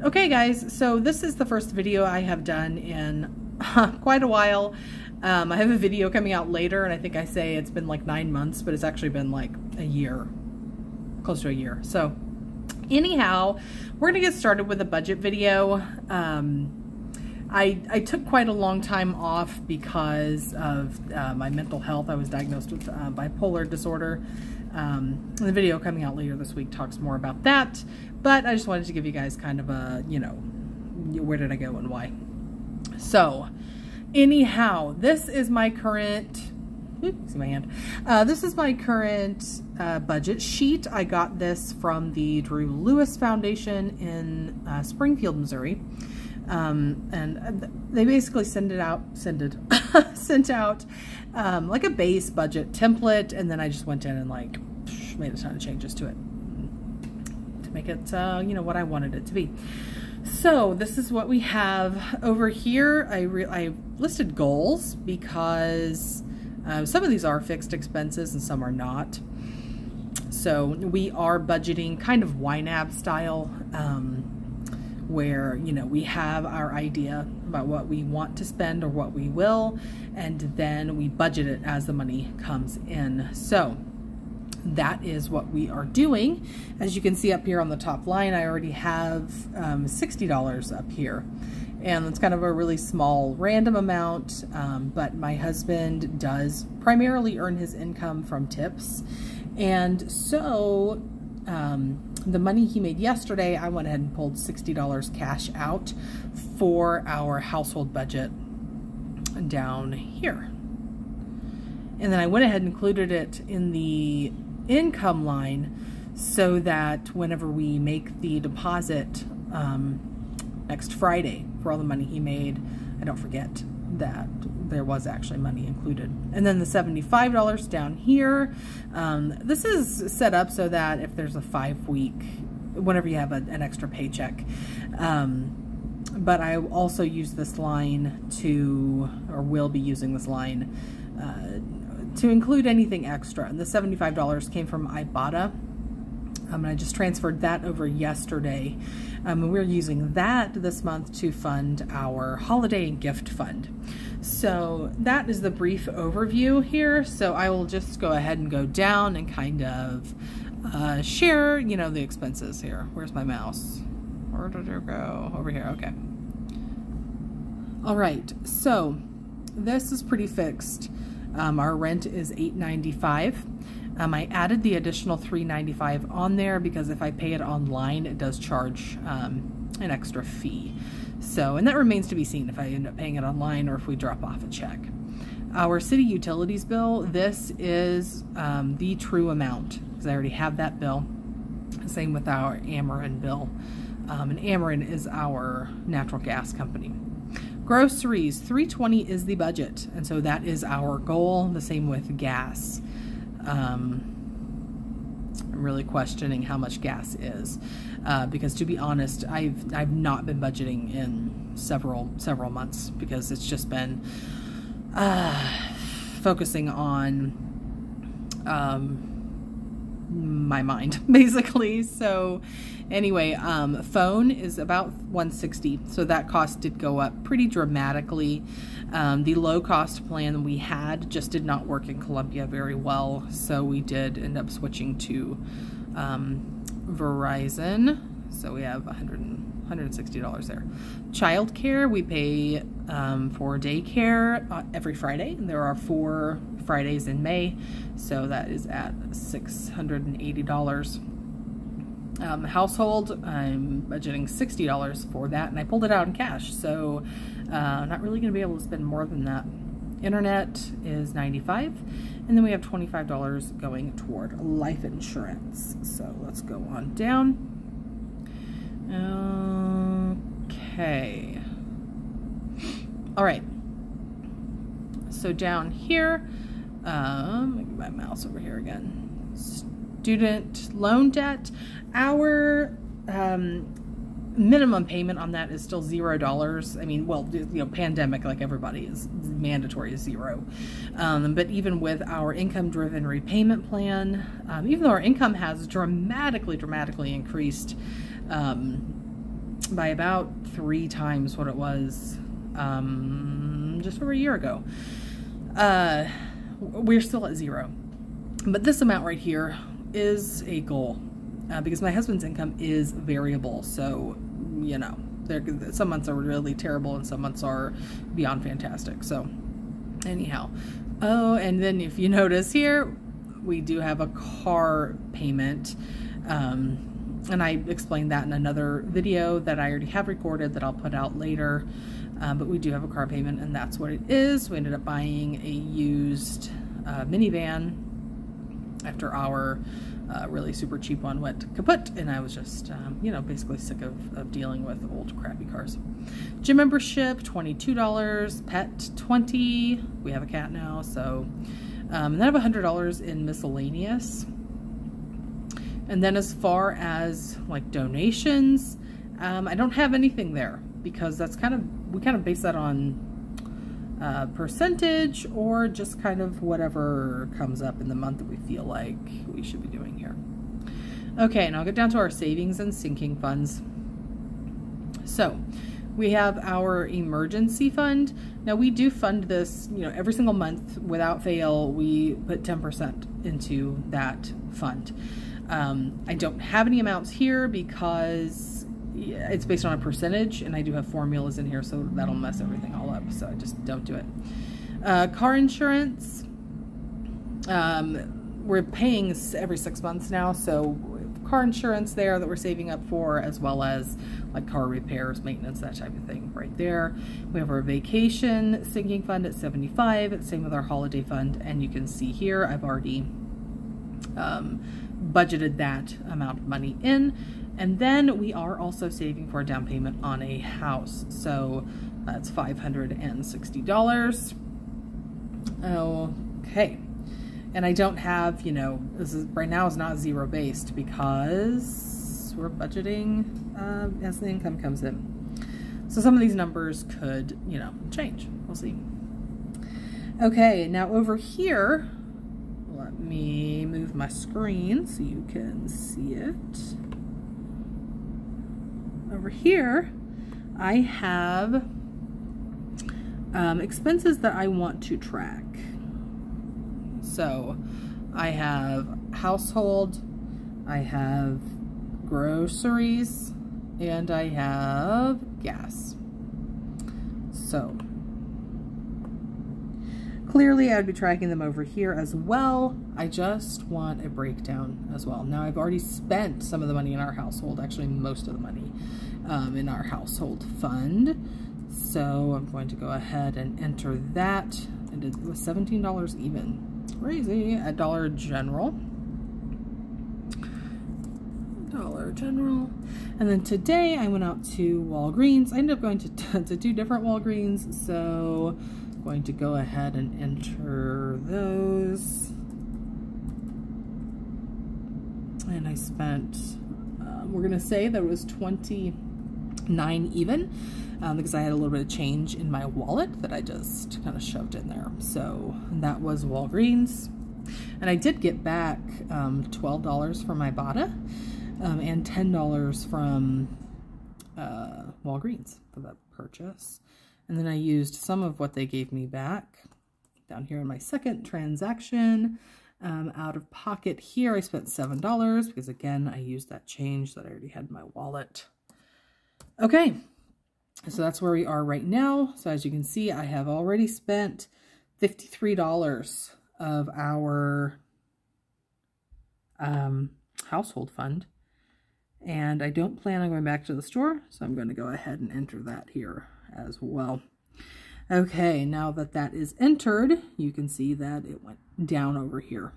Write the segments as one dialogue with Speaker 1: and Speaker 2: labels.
Speaker 1: Okay guys, so this is the first video I have done in quite a while. I have a video coming out later, and I think I say it's been like 9 months, but it's actually been like a year, close to a year. So anyhow, we're gonna get started with a budget video. I took quite a long time off because of my mental health. I was diagnosed with bipolar disorder. The video coming out later this week talks more about that, but I just wanted to give you guys kind of a, you know, where did I go and why. So anyhow, this is my current, see my hand, this is my current budget sheet. I got this from the Drew Lewis Foundation in Springfield, Missouri. And they basically sent out like a base budget template, and then I just went in and like made a ton of changes to it to make it you know, what I wanted it to be. So this is what we have over here. I listed goals because some of these are fixed expenses and some are not. So we are budgeting kind of YNAB style, where, you know, we have our idea about what we want to spend or what we will, and then we budget it as the money comes in. So that is what we are doing. As you can see up here on the top line, I already have $60 up here, and it's kind of a really small random amount, but my husband does primarily earn his income from tips, and so the money he made yesterday, I went ahead and pulled $60 cash out for our household budget down here. And then I went ahead and included it in the income line so that whenever we make the deposit next Friday for all the money he made, I don't forget that there was actually money included. And then the $75 down here, this is set up so that if there's a 5-week, whenever you have an extra paycheck, but I also use this line to, or will be using this line to include anything extra. And the $75 came from Ibotta. And I just transferred that over yesterday. And we're using that this month to fund our holiday gift fund. So that is the brief overview here. So I will just go ahead and go down and kind of share, you know, the expenses here. Where's my mouse? Where did it go? Over here, okay. All right, so this is pretty fixed. Our rent is $8.95. I added the additional $3.95 on there because if I pay it online, it does charge an extra fee. So, and that remains to be seen if I end up paying it online or if we drop off a check. Our city utilities bill, this is the true amount because I already have that bill. Same with our Ameren bill. And Ameren is our natural gas company. Groceries, $3.20 is the budget, and so that is our goal. The same with gas. I'm really questioning how much gas is because, to be honest, I've not been budgeting in several months because it's just been focusing on my mind basically. So anyway, phone is about $160, so that cost did go up pretty dramatically. The low cost plan we had just did not work in Columbia very well, so we did end up switching to Verizon. So we have $160 there. Childcare, we pay for daycare every Friday, and there are 4 Fridays in May, so that is at $680. Household, I'm budgeting $60 for that, and I pulled it out in cash, so not really going to be able to spend more than that. Internet is $95, and then we have $25 going toward life insurance. So let's go on down. Okay. All right. So down here, let me get my mouse over here again. Student loan debt. Our minimum payment on that is still $0. I mean, well, you know, pandemic, like everybody, is mandatory is $0. But even with our income-driven repayment plan, even though our income has dramatically increased by about 3 times what it was just over a year ago. We're still at 0. But this amount right here is a goal because my husband's income is variable. So, you know, some months are really terrible and some months are beyond fantastic. So anyhow, oh, and then if you notice here, we do have a car payment. And I explained that in another video that I already have recorded that I'll put out later. But we do have a car payment, and that's what it is. We ended up buying a used minivan after our really super cheap one went kaput, and I was just, you know, basically sick of dealing with old crappy cars. Gym membership, $22, pet, $20. We have a cat now, so and then I have $100 in miscellaneous. And then as far as like donations, I don't have anything there because that's we kind of base that on percentage or just kind of whatever comes up in the month that we feel like we should be doing here. Okay, now I'll get down to our savings and sinking funds. So we have our emergency fund. Now we do fund this, you know, every single month without fail. We put 10% into that fund. I don't have any amounts here because it's based on a percentage, and I do have formulas in here, so that'll mess everything all up, so I just don't do it. Car insurance, we're paying every 6 months now, so car insurance there that we're saving up for, as well as like car repairs, maintenance, that type of thing right there. We have our vacation sinking fund at 75, same with our holiday fund, and you can see here I've already budgeted that amount of money in. And then we are also saving for a down payment on a house. So that's $560. Okay. And I don't have, you know, this is right now is not zero based because we're budgeting as the income comes in. So some of these numbers could, you know, change. We'll see. Okay, now over here, let me move my screen so you can see it. Over here, I have expenses that I want to track. So I have household, I have groceries, and I have gas. So clearly I would be tracking them over here as well. I just want a breakdown as well. Now I've already spent some of the money in our household, actually most of the money in our household fund. So I'm going to go ahead and enter that. And it was $17 even. Crazy. At Dollar General. Dollar General. And then today I went out to Walgreens. I ended up going to 2 different Walgreens, so I'm going to go ahead and enter those. And I spent, we're going to say that it was $29 even, because I had a little bit of change in my wallet that I just kind of shoved in there. So that was Walgreens. And I did get back $12 from Ibotta and $10 from Walgreens for that purchase. And then I used some of what they gave me back down here in my second transaction. Out of pocket here, I spent $7 because, again, I used that change that I already had in my wallet. Okay, so that's where we are right now. So as you can see, I have already spent $53 of our household fund. And I don't plan on going back to the store, so I'm going to go ahead and enter that here as well. Okay, now that that is entered, you can see that it went down over here.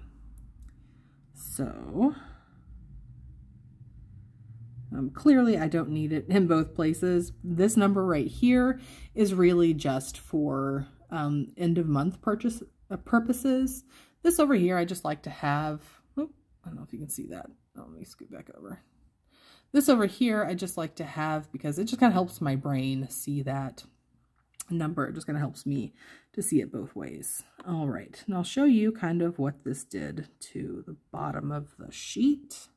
Speaker 1: So clearly I don't need it in both places. This number right here is really just for end of month purposes. This over here I just like to have, I don't know if you can see that. Oh, let me scoot back over. This over here I just like to have because it just kind of helps my brain see that number. It just kind of helps me to see it both ways. All right, and I'll show you kind of what this did to the bottom of the sheet.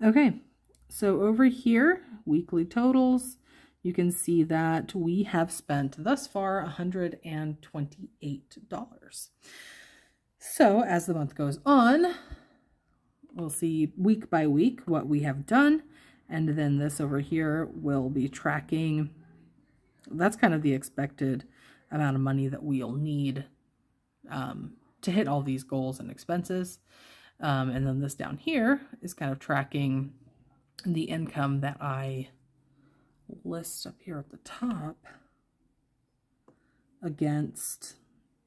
Speaker 1: Okay, so over here, weekly totals, you can see that we have spent thus far $128. So as the month goes on, we'll see week by week what we have done, and then this over here will be tracking. That's kind of the expected amount of money that we'll need to hit all these goals and expenses. And then this down here is kind of tracking the income that I list up here at the top against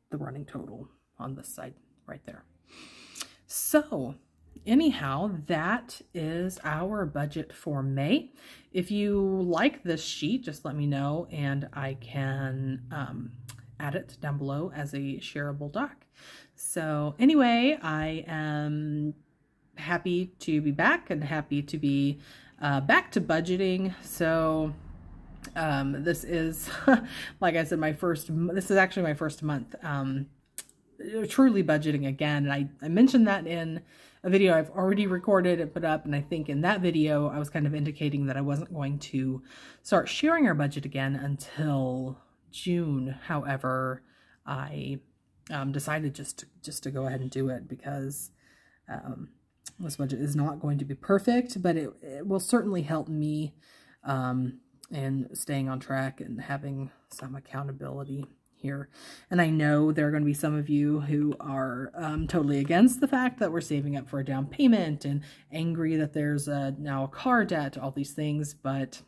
Speaker 1: the running total on this side right there. So anyhow, that is our budget for May. If you like this sheet, just let me know and I can add it down below as a shareable doc. So anyway, I am happy to be back and happy to be back to budgeting. So this is, like I said, this is actually my first month truly budgeting again. And I mentioned that in a video I've already recorded and put up, and I think in that video I was kind of indicating that I wasn't going to start sharing our budget again until June. However, I decided just to go ahead and do it because this budget is not going to be perfect, but it will certainly help me in staying on track and having some accountability here. And I know there are going to be some of you who are totally against the fact that we're saving up for a down payment and angry that there's now a car debt, all these things, but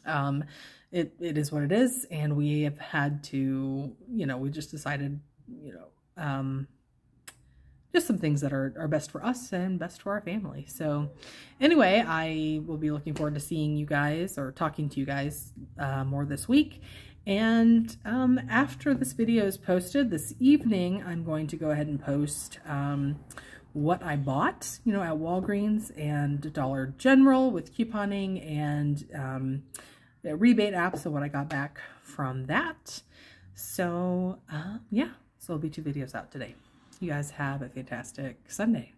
Speaker 1: it is what it is, and we have had to, we just decided, just some things that are best for us and best for our family. So anyway, I will be looking forward to seeing you guys or talking to you guys more this week. And after this video is posted this evening, I'm going to go ahead and post what I bought, at Walgreens and Dollar General with couponing and rebate apps, so what I got back from that. So yeah, so there'll be 2 videos out today. You guys have a fantastic Sunday.